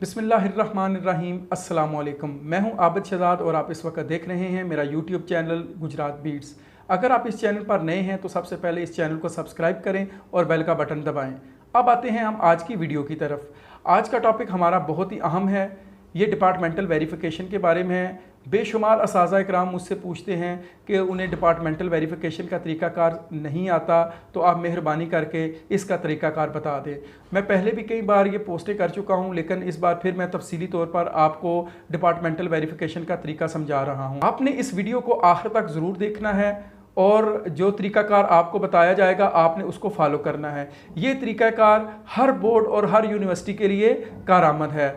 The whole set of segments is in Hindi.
बिस्मिल्लाहिर्रहमानिर्रहीम अस्सलामुअलैकुम। मैं हूं आबिद शहजाद और आप इस वक्त देख रहे हैं मेरा यूट्यूब चैनल गुजरात बीट्स। अगर आप इस चैनल पर नए हैं तो सबसे पहले इस चैनल को सब्सक्राइब करें और बेल का बटन दबाएं। अब आते हैं हम आज की वीडियो की तरफ। आज का टॉपिक हमारा बहुत ही अहम है। ये डिपार्टमेंटल वेरिफिकेशन के बारे में है। बेशुमार असातिज़ा इकराम मुझसे पूछते हैं कि उन्हें डिपार्टमेंटल वेरिफिकेशन का तरीक़ाकार नहीं आता, तो आप मेहरबानी करके इसका तरीक़ाकार बता दें। मैं पहले भी कई बार ये पोस्टें कर चुका हूँ, लेकिन इस बार फिर मैं तफसीली तौर पर आपको डिपार्टमेंटल वेरिफिकेशन का तरीका समझा रहा हूँ। आपने इस वीडियो को आखिर तक ज़रूर देखना है और जो तरीक़ाकार आपको बताया जाएगा आपने उसको फॉलो करना है। ये तरीक़ाकार हर बोर्ड और हर यूनिवर्सिटी के लिए कारआमद है।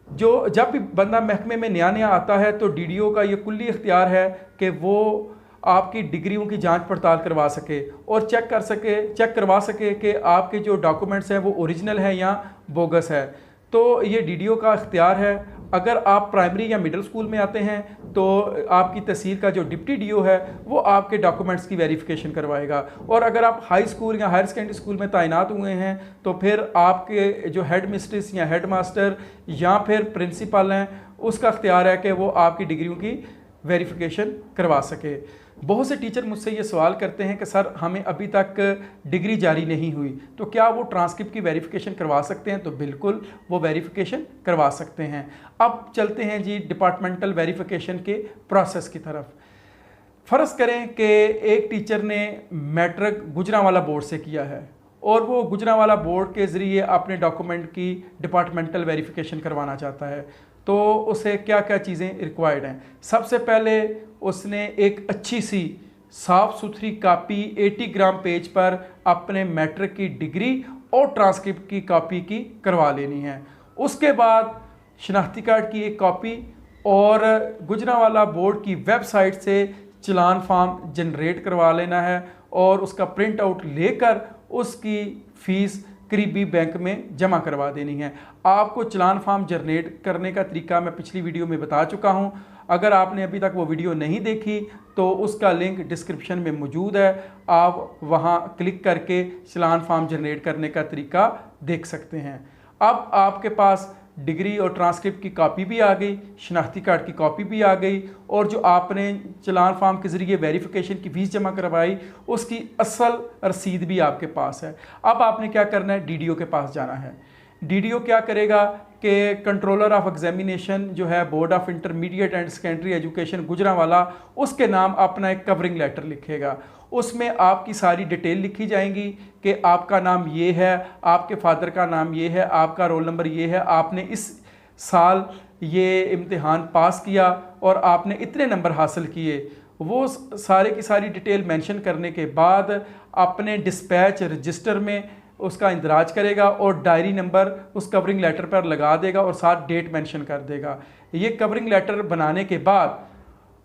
जब भी बंदा महकमे में नया आता है तो डीडीओ का ये कुल्ली इख्तियार है कि वो आपकी डिग्रियों की जांच पड़ताल करवा सके और चेक करवा सके कि आपके जो डॉक्यूमेंट्स हैं वो ओरिजिनल है या बोगस है। तो ये डीडीओ का इख्तियार है। अगर आप प्राइमरी या मिडिल स्कूल में आते हैं तो आपकी तहसील का जो डिप्टी डीओ है वो आपके डॉक्यूमेंट्स की वेरिफिकेशन करवाएगा, और अगर आप हाई स्कूल या हायर सेकेंडरी स्कूल में तैनात हुए हैं तो फिर आपके जो हेड मिस्ट्रेस या हेड मास्टर या फिर प्रिंसिपल हैं उसका इख्तियार है कि वो आपकी डिग्रियों की वेरिफिकेशन करवा सके। बहुत से टीचर मुझसे ये सवाल करते हैं कि सर हमें अभी तक डिग्री जारी नहीं हुई, तो क्या वो ट्रांसक्रिप्ट की वेरिफिकेशन करवा सकते हैं? तो बिल्कुल वो वेरिफिकेशन करवा सकते हैं। अब चलते हैं जी डिपार्टमेंटल वेरिफिकेशन के प्रोसेस की तरफ। फ़र्ज़ करें कि एक टीचर ने मैट्रिक गुजरांवाला बोर्ड से किया है और वो गुजरांवाला बोर्ड के ज़रिए अपने डॉक्यूमेंट की डिपार्टमेंटल वेरिफिकेशन करवाना चाहता है, तो उसे क्या क्या चीज़ें रिक्वायर्ड हैं। सबसे पहले उसने एक अच्छी सी साफ़ सुथरी कापी 80 ग्राम पेज पर अपने मैट्रिक की डिग्री और ट्रांसक्रिप्ट की कॉपी की करवा लेनी है। उसके बाद शनाख्ती कार्ड की एक कॉपी और गुजरांवाला बोर्ड की वेबसाइट से चलान फॉर्म जनरेट करवा लेना है और उसका प्रिंट आउट लेकर उसकी फ़ीस करीबी बैंक में जमा करवा देनी है। आपको चलान फॉर्म जनरेट करने का तरीका मैं पिछली वीडियो में बता चुका हूं। अगर आपने अभी तक वो वीडियो नहीं देखी तो उसका लिंक डिस्क्रिप्शन में मौजूद है, आप वहां क्लिक करके चलान फॉर्म जनरेट करने का तरीका देख सकते हैं। अब आपके पास डिग्री और ट्रांसक्रिप्ट की कॉपी भी आ गई, शनाख्ती कार्ड की कॉपी भी आ गई, और जो आपने चलान फॉर्म के ज़रिए वेरिफिकेशन की फ़ीस जमा करवाई उसकी असल रसीद भी आपके पास है। अब आपने क्या करना है, डीडीओ के पास जाना है। डीडीओ क्या करेगा कि कंट्रोलर ऑफ एग्जामिनेशन जो है board of intermediate and secondary education Gujranwala, उसके नाम अपना एक कवरिंग लेटर लिखेगा। उसमें आपकी सारी डिटेल लिखी जाएंगी कि आपका नाम ये है, आपके फादर का नाम ये है, आपका रोल नंबर ये है, आपने इस साल ये इम्तिहान पास किया और आपने इतने नंबर हासिल किए। वो सारे की सारी डिटेल मेंशन करने के बाद अपने डिस्पैच रजिस्टर में उसका इंदराज करेगा और डायरी नंबर उस कवरिंग लेटर पर लगा देगा और साथ डेट मेंशन कर देगा। ये कवरिंग लेटर बनाने के बाद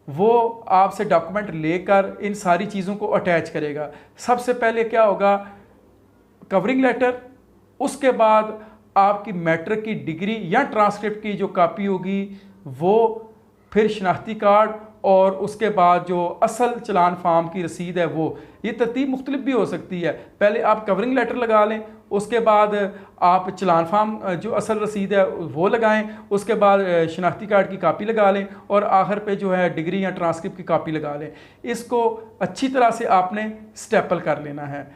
वो आपसे डॉक्यूमेंट लेकर इन सारी चीज़ों को अटैच करेगा। सबसे पहले क्या होगा, कवरिंग लेटर, उसके बाद आपकी मैट्रिक की डिग्री या ट्रांसक्रिप्ट की जो कॉपी होगी वो, फिर शनाख्ती कार्ड, और उसके बाद जो असल चलान फार्म की रसीद है वो। ये तरतीब मुख्तलिफ भी हो सकती है। पहले आप कवरिंग लेटर लगा लें, उसके बाद आप चलान फार्म जो असल रसीद है वो लगाएं, उसके बाद शनाख्ती कार्ड की कापी लगा लें और आखिर पे जो है डिग्री या ट्रांसक्रिप्ट की कापी लगा लें। इसको अच्छी तरह से आपने स्टेपल कर लेना है।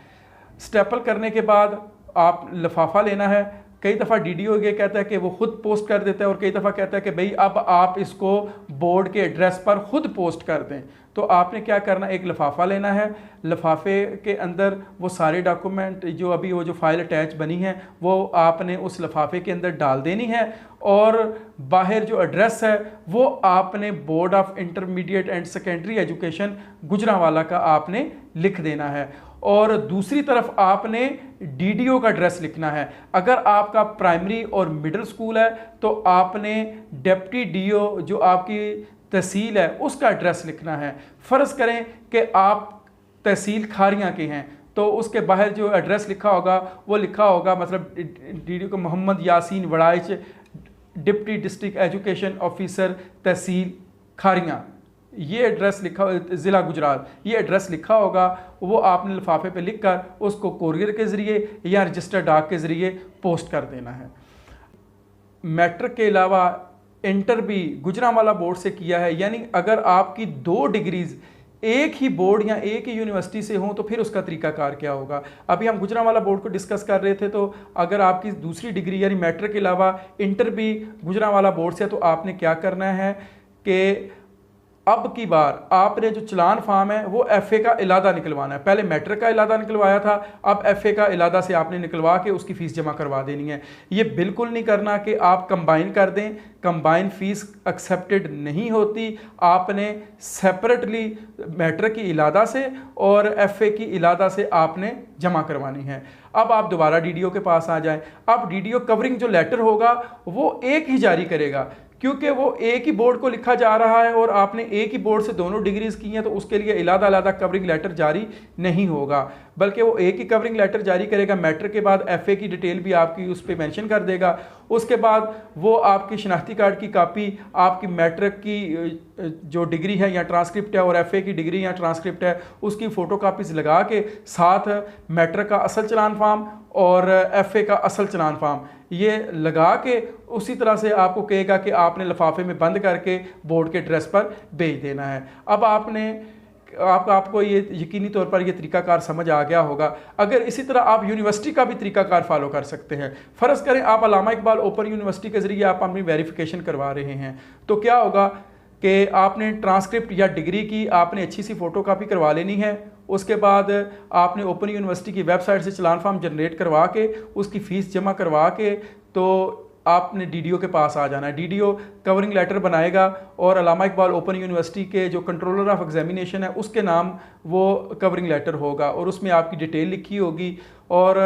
स्टेपल करने के बाद आप लिफाफा लेना है। कई दफ़ा डीडीओ ये कहता है कि वो ख़ुद पोस्ट कर देता है और कई दफ़ा कहता है कि भाई अब आप इसको बोर्ड के एड्रेस पर ख़ुद पोस्ट कर दें। तो आपने क्या करना, एक लिफाफा लेना है। लिफाफे के अंदर वो सारे डॉक्यूमेंट जो अभी वो जो फाइल अटैच बनी है वो आपने उस लिफाफे के अंदर डाल देनी है, और बाहर जो एड्रेस है वो आपने board of intermediate and secondary education Gujranwala का आपने लिख देना है। और दूसरी तरफ आपने डीडीओ का एड्रेस लिखना है। अगर आपका प्राइमरी और मिडिल स्कूल है तो आपने डिप्टी डीओ जो आपकी तहसील है उसका एड्रेस लिखना है। फ़र्ज़ करें कि आप तहसील खारियां के हैं तो उसके बाहर जो एड्रेस लिखा होगा वो लिखा होगा, मतलब डीडीओ को Mohammad Yasin Waraich, deputy district education officer tehsil Kharian, ये एड्रेस लिखा, ज़िला गुजरात, ये एड्रेस लिखा होगा। वो आपने लिफाफे पे लिखकर उसको कोरियर के ज़रिए या रजिस्टर डाक के ज़रिए पोस्ट कर देना है। मैट्रिक के अलावा इंटर भी गुजरांवाला बोर्ड से किया है, यानी अगर आपकी 2 डिग्रीज एक ही बोर्ड या एक ही यूनिवर्सिटी से हों तो फिर उसका तरीकाकार क्या होगा। अभी हम गुजरांवाला बोर्ड को डिस्कस कर रहे थे, तो अगर आपकी दूसरी डिग्री यानी मैट्रिक के अलावा इंटर भी गुजरांवाला बोर्ड से है तो आपने क्या करना है कि अब की बार आपने जो चलान फार्म है वो एफए का इलादा निकलवाना है। पहले मैट्रिक का इलादा निकलवाया था, अब एफए का इलादा से आपने निकलवा के उसकी फ़ीस जमा करवा देनी है। ये बिल्कुल नहीं करना कि आप कंबाइन कर दें, कंबाइन फ़ीस एक्सेप्टेड नहीं होती। आपने सेपरेटली मैट्रिक की इलादा से और एफए की इलादा से आपने जमा करवानी है। अब आप दोबारा डीडीओ के पास आ जाएं। अब डीडीओ कवरिंग जो लेटर होगा वो एक ही जारी करेगा, क्योंकि वो एक ही बोर्ड को लिखा जा रहा है और आपने एक ही बोर्ड से दोनों डिग्रीज की हैं, तो उसके लिए इलादा इलादा कवरिंग लेटर जारी नहीं होगा, बल्कि वो एक ही कवरिंग लेटर जारी करेगा। मैट्रिक के बाद एफए की डिटेल भी आपकी उस पर मेंशन कर देगा। उसके बाद वो आपकी शनाख्ती कार्ड की कापी, आपकी मैट्रिक की जो डिग्री है या ट्रांसक्रिप्ट है और एफए की डिग्री या ट्रांसक्रिप्ट है उसकी फ़ोटो कापीज़ लगा के साथ मैट्रिक का असल चलान फार्म और एफए का असल चलान फार्म ये लगा के उसी तरह से आपको कहेगा कि आपने लिफाफे में बंद करके बोर्ड के एड्रेस पर भेज देना है। अब आपको ये यकीनी तौर पर ये तरीकाकार समझ आ गया होगा। अगर इसी तरह आप यूनिवर्सिटी का भी तरीकाकार फॉलो कर सकते हैं। फ़र्ज़ करें आप अल्लामा इकबाल ओपन यूनिवर्सिटी के ज़रिए आप अपनी वेरिफिकेशन करवा रहे हैं, तो क्या होगा कि आपने ट्रांसक्रिप्ट या डिग्री की आपने अच्छी सी फ़ोटो कापी करवा लेनी है। उसके बाद आपने ओपन यूनिवर्सिटी की वेबसाइट से चलान फार्म जनरेट करवा के उसकी फ़ीस जमा करवा के तो आपने डीडीओ के पास आ जाना है। डीडीओ कवरिंग लेटर बनाएगा और अल्लामा इकबाल ओपन यूनिवर्सिटी के जो कंट्रोलर ऑफ एग्जामिनेशन है उसके नाम वो कवरिंग लेटर होगा और उसमें आपकी डिटेल लिखी होगी और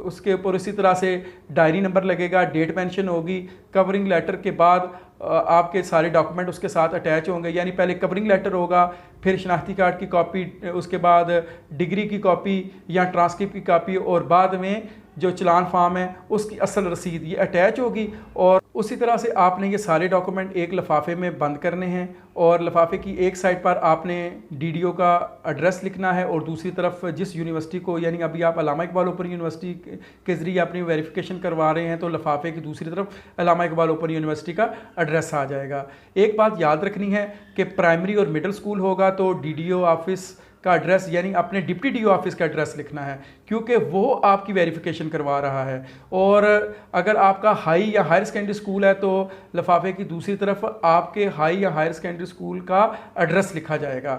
उसके ऊपर इसी तरह से डायरी नंबर लगेगा, डेट मेंशन होगी। कवरिंग लेटर के बाद आपके सारे डॉक्यूमेंट उसके साथ अटैच होंगे, यानी पहले कवरिंग लेटर होगा, फिर शनाख्ती कार्ड की कॉपी, उसके बाद डिग्री की कॉपी या ट्रांसक्रिप्ट की कॉपी और बाद में जो चलान फार्म है उसकी असल रसीद ये अटैच होगी। और उसी तरह से आपने ये सारे डॉक्यूमेंट एक लिफाफे में बंद करने हैं और लिफाफे की एक साइड पर आपने डीडीओ का एड्रेस लिखना है और दूसरी तरफ जिस यूनिवर्सिटी को, यानी अभी आप अल्लामा इकबाल ओपन यूनिवर्सिटी के ज़रिए अपनी वेरिफिकेशन करवा रहे हैं तो लिफाफे की दूसरी तरफ अल्लामा इकबाल ओपन यूनिवर्सिटी का एड्रेस आ जाएगा। एक बात याद रखनी है कि प्राइमरी और मिडिल स्कूल होगा तो डीडीओ ऑफिस का एड्रेस यानी अपने डिप्टी डीओ ऑफिस का एड्रेस लिखना है, क्योंकि वो आपकी वेरिफिकेशन करवा रहा है। और अगर आपका हाई या हायर सेकेंडरी स्कूल है तो लिफाफे की दूसरी तरफ आपके हाई या हायर सेकेंडरी स्कूल का एड्रेस लिखा जाएगा।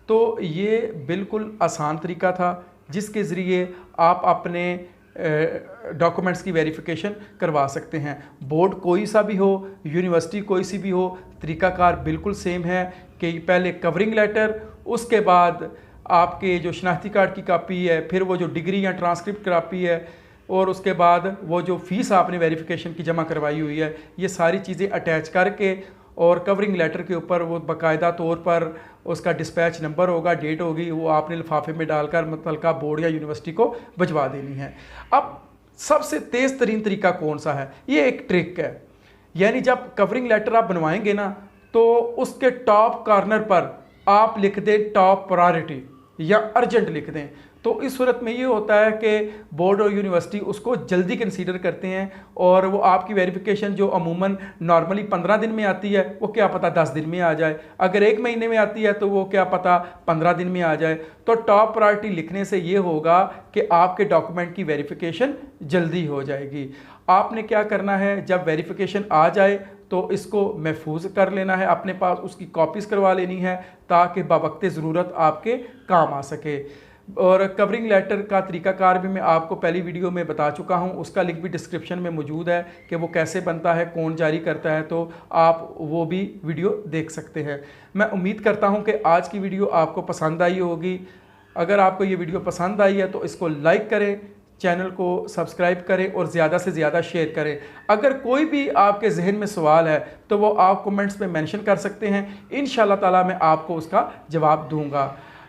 तो ये बिल्कुल आसान तरीका था जिसके ज़रिए आप अपने डॉक्यूमेंट्स की वेरिफिकेशन करवा सकते हैं। बोर्ड कोई सा भी हो, यूनिवर्सिटी कोई सी भी हो, तरीकाकार बिल्कुल सेम है कि पहले कवरिंग लेटर, उसके बाद आपके जो शनाख्ती कार्ड की कापी है, फिर वो जो डिग्री या ट्रांसक्रिप्ट कापी है और उसके बाद वो जो फ़ीस आपने वेरिफिकेशन की जमा करवाई हुई है, ये सारी चीज़ें अटैच करके और कवरिंग लेटर के ऊपर वो बाकायदा तौर पर उसका डिस्पैच नंबर होगा, डेट होगी, वो आपने लिफाफे में डालकर मुतल्लिका बोर्ड या यूनिवर्सिटी को भिजवा देनी है। अब सबसे तेज़ तरीन तरीका कौन सा है? ये एक ट्रिक है, यानी जब कवरिंग लेटर आप बनवाएंगे ना तो उसके टॉप कॉर्नर पर आप लिख दें टॉप प्रायोरिटी या अर्जेंट लिख दें। तो इस सूरत में ये होता है कि बोर्ड और यूनिवर्सिटी उसको जल्दी कंसीडर करते हैं और वो आपकी वेरिफिकेशन जो अमूमन नॉर्मली 15 दिन में आती है वो क्या पता 10 दिन में आ जाए, अगर 1 महीने में आती है तो वो क्या पता 15 दिन में आ जाए। तो टॉप प्रायोरिटी लिखने से ये होगा कि आपके डॉक्यूमेंट की वेरिफिकेशन जल्दी हो जाएगी। आपने क्या करना है, जब वेरिफिकेशन आ जाए तो इसको महफूज कर लेना है, अपने पास उसकी कॉपीज़ करवा लेनी है ताकि बावक़्ते ज़रूरत आपके काम आ सके। और कवरिंग लेटर का तरीकाकार भी मैं आपको पहली वीडियो में बता चुका हूं, उसका लिंक भी डिस्क्रिप्शन में मौजूद है कि वो कैसे बनता है, कौन जारी करता है, तो आप वो भी वीडियो देख सकते हैं। मैं उम्मीद करता हूं कि आज की वीडियो आपको पसंद आई होगी। अगर आपको ये वीडियो पसंद आई है तो इसको लाइक करें, चैनल को सब्सक्राइब करें और ज़्यादा से ज़्यादा शेयर करें। अगर कोई भी आपके जहन में सवाल है तो वो आप कमेंट्स में मेंशन कर सकते हैं, इंशाल्लाह ताला मैं आपको उसका जवाब दूंगा।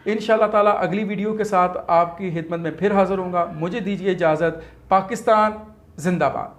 इंशाल्लाह ताला अगली वीडियो के साथ आपकी खिदमत में फिर हाज़िर होऊंगा। मुझे दीजिए इजाज़त। पाकिस्तान जिंदाबाद।